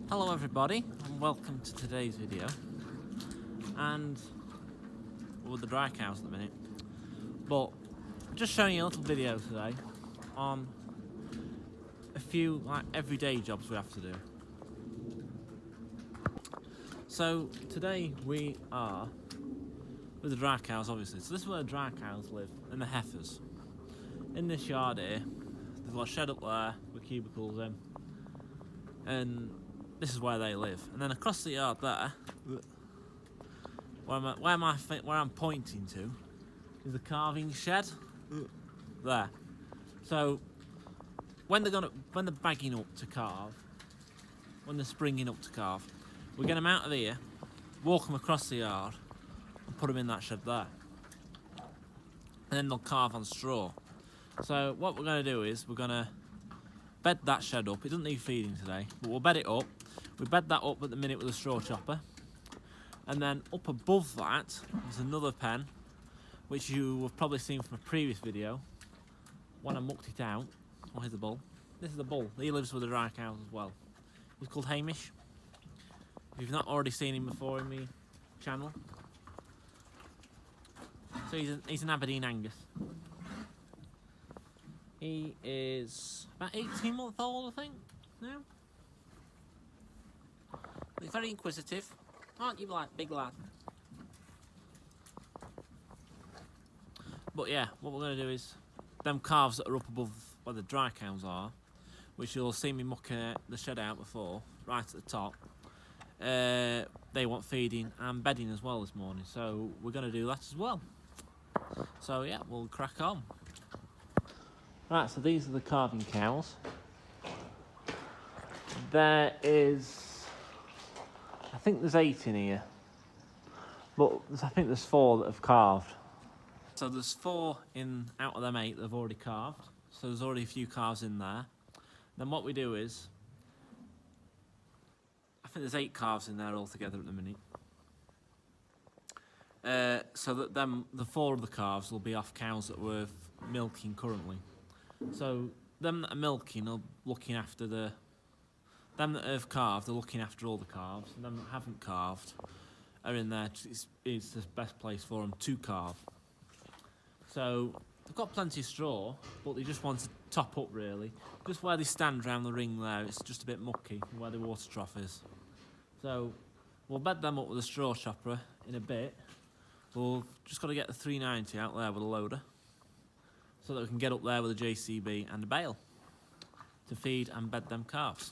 Hello everybody and welcome to today's video, and we're with the dry cows at the minute, but I'm just showing you a little video today on a few everyday jobs we have to do. So today we are with the dry cows, obviously. So this is where the dry cows live, and the heifers. In this yard here, there's a shed up there with cubicles in, and this is where they live. And then across the yard there, where I'm pointing to, is the calving shed there. So when they're bagging up to calve, when they're springing up to calve, we get them out of here, walk them across the yard, and put them in that shed there. And then they'll calve on straw. So what we're going to do is we're going to bed that shed up. It doesn't need feeding today, but we'll bed it up. We bed that up at the minute with a straw chopper, and then up above that there's another pen, which you have probably seen from a previous video when I mucked it out. Oh, here's the bull. This is the bull. He lives with the dry cows as well. He's called Hamish. If you've not already seen him before in my channel, so he's an Aberdeen Angus. He is about 18 months old, I think, now. He's very inquisitive, aren't you, big lad? But yeah, what we're going to do is, them calves that are up above where the dry cows are, which you'll see me mucking the shed out before, right at the top, they want feeding and bedding as well this morning, so we're going to do that as well. So yeah, we'll crack on. Right, so these are the calving cows. There is, I think there's 8 in here, but I think there's 4 that have calved. So there's 4 out of them 8 that have already calved, so there's already a few calves in there. Then what we do is, I think there's 8 calves in there altogether at the minute. So that the 4 of the calves will be off cows that we're milking currently. So them that are milking are looking after them that have calved are looking after all the calves, and them that haven't calved are in there. It's the best place for them to calve. So they've got plenty of straw, but they just want to top up really. Just where they stand around the ring there, it's just a bit mucky where the water trough is. So we'll bed them up with a straw chopper in a bit. We've just got to get the 390 out there with a loader, so that we can get up there with a JCB and a bale to feed and bed them calves.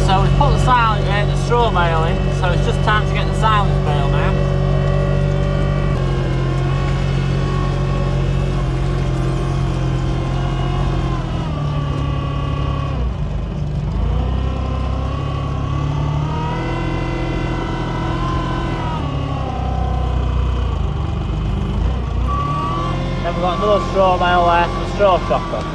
So we've put the straw bale in, so it's just time to get the silage bale now. Then we've got another straw bale there for the straw chopper.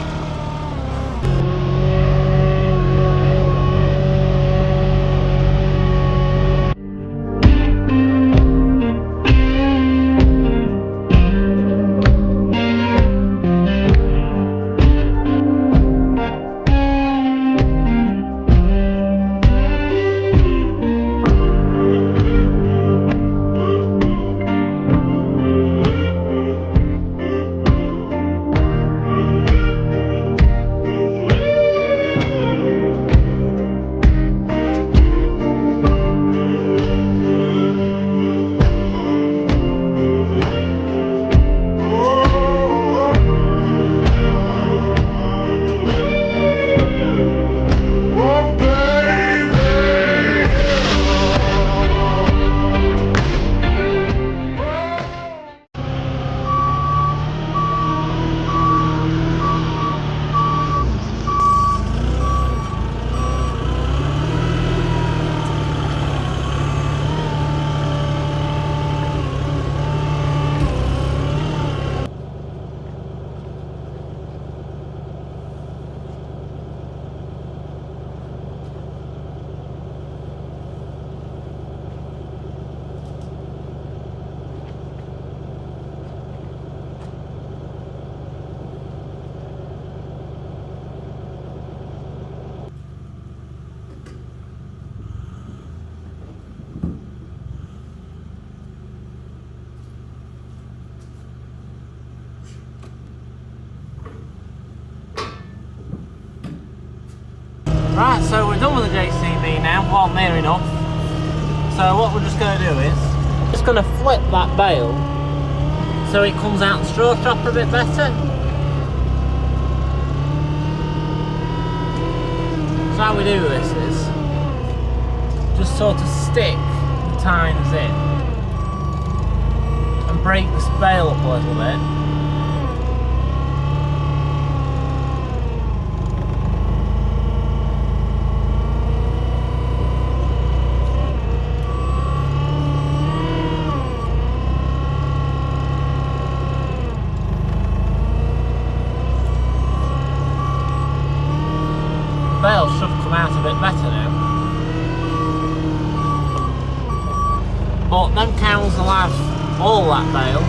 Right, so we're done with the JCB now, well, near enough. So what we're just going to do is, just going to flip that bale so it comes out the straw chopper a bit better. So how we do this is, just sort of stick the tines in and break this bale up a little bit. The bale should come out a bit better now. But them cows will have all that bale.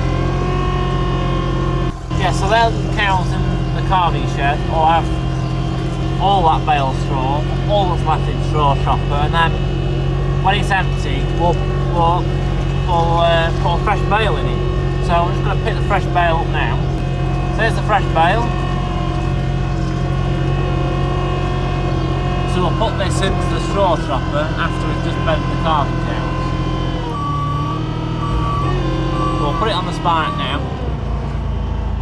Yeah, so them cows in the calving shed will have all that bale straw, all that's left in straw chopper, and then when it's empty, we'll put a fresh bale in it. So I'm just going to pick the fresh bale up now. So here's the fresh bale. So we'll put this into the straw chopper after we've just bedded the calving cows. We'll put it on the spike now.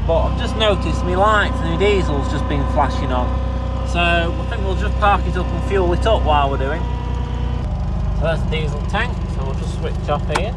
But I've just noticed my light for the diesel's just been flashing on. So I think we'll just park it up and fuel it up while we're doing. So that's the diesel tank, so we'll just switch off here.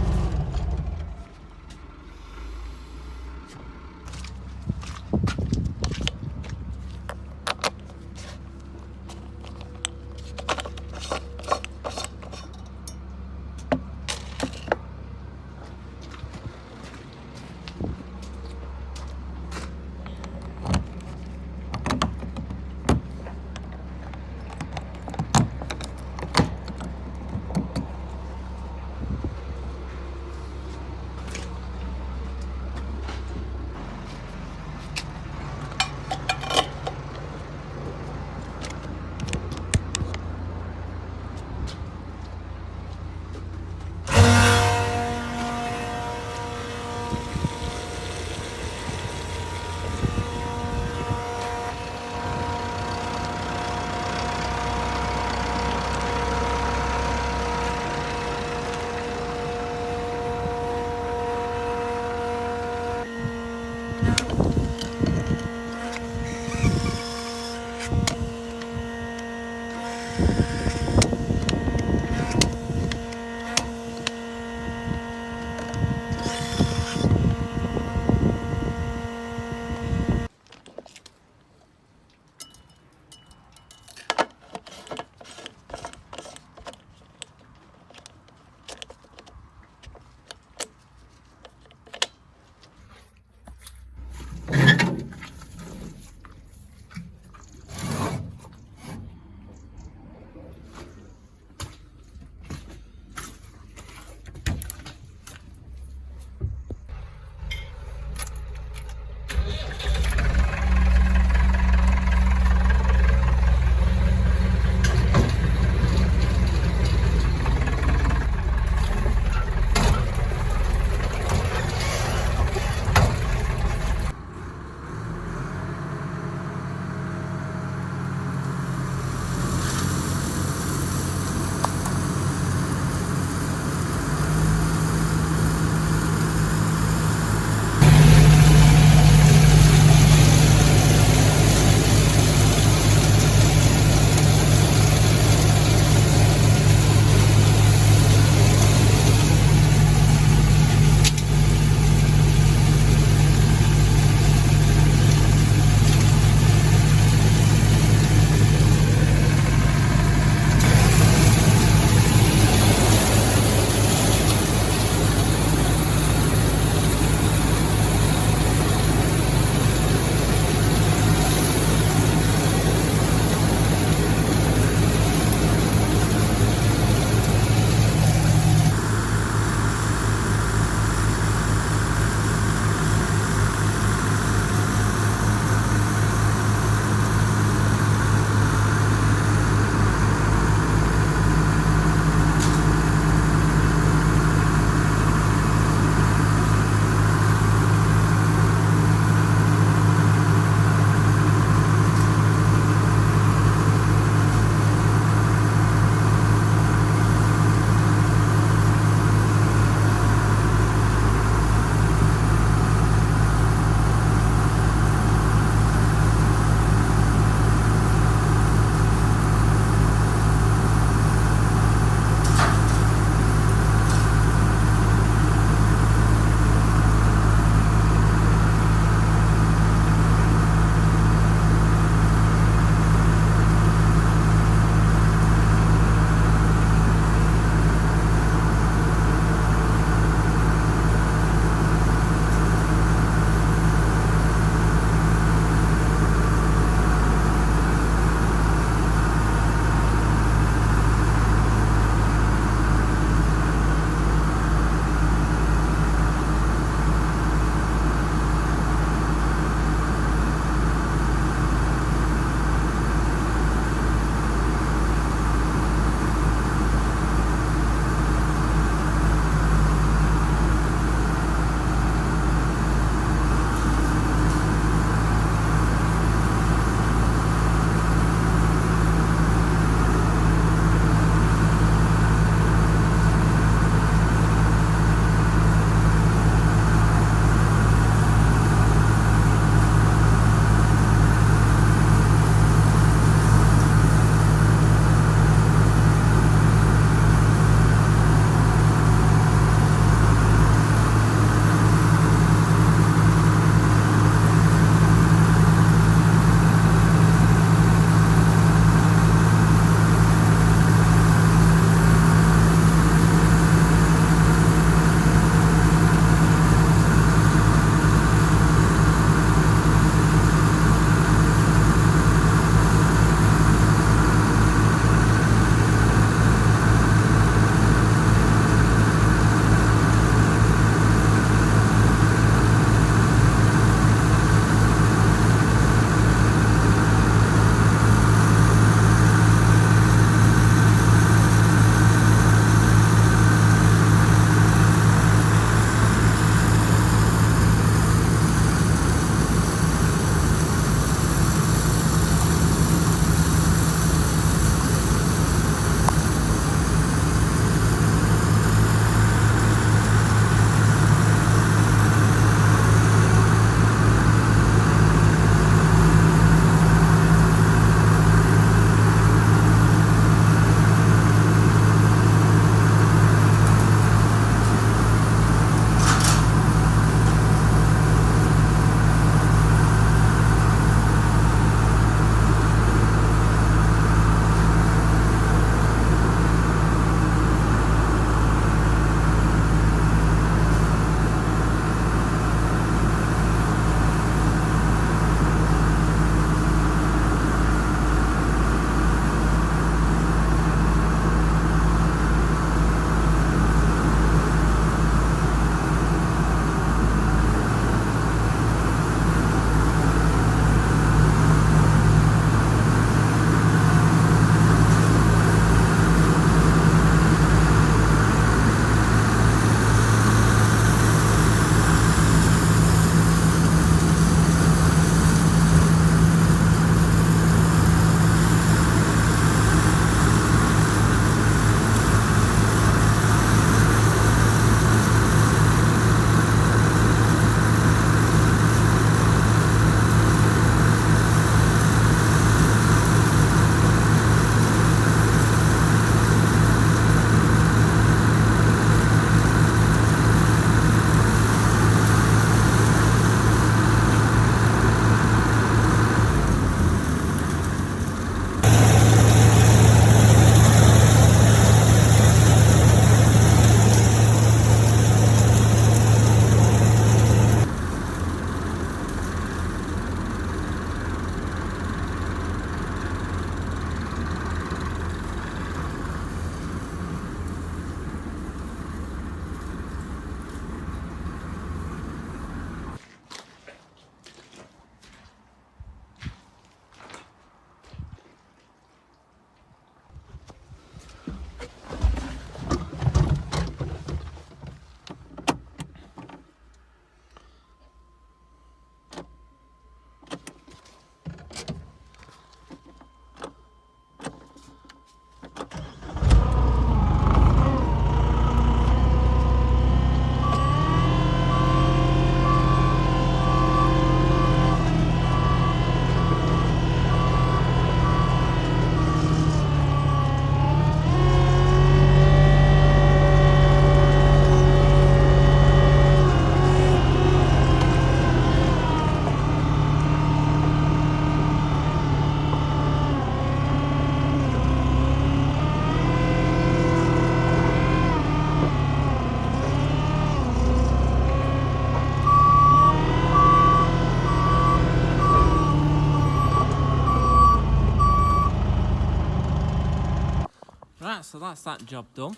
so that's that job done.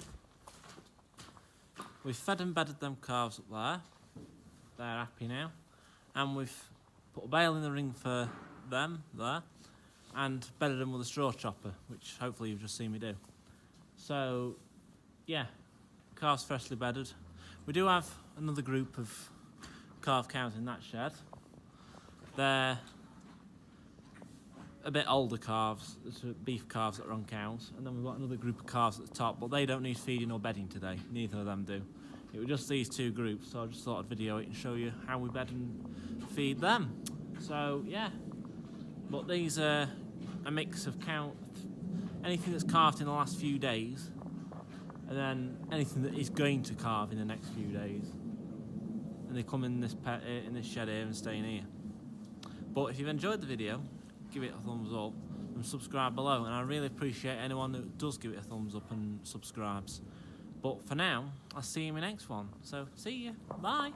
We've fed and bedded them calves up there. They're happy now. And we've put a bale in the ring for them there and bedded them with a straw chopper, which hopefully you've just seen me do. So, yeah, calves freshly bedded. We do have another group of calf cows in that shed. They're a bit older calves, beef calves that are on cows, and then we've got another group of calves at the top, but they don't need feeding or bedding today. Neither of them do. It was just these two groups, so I just thought I'd video it and show you how we bed and feed them. So yeah, but these are a mix of anything that's calved in the last few days, and then anything that is going to calve in the next few days. And they come in this shed here and stay in here. But if you've enjoyed the video, give it a thumbs up and subscribe below, and I really appreciate anyone that does give it a thumbs up and subscribes. But for now, I'll see you in my next one. So see you. Bye.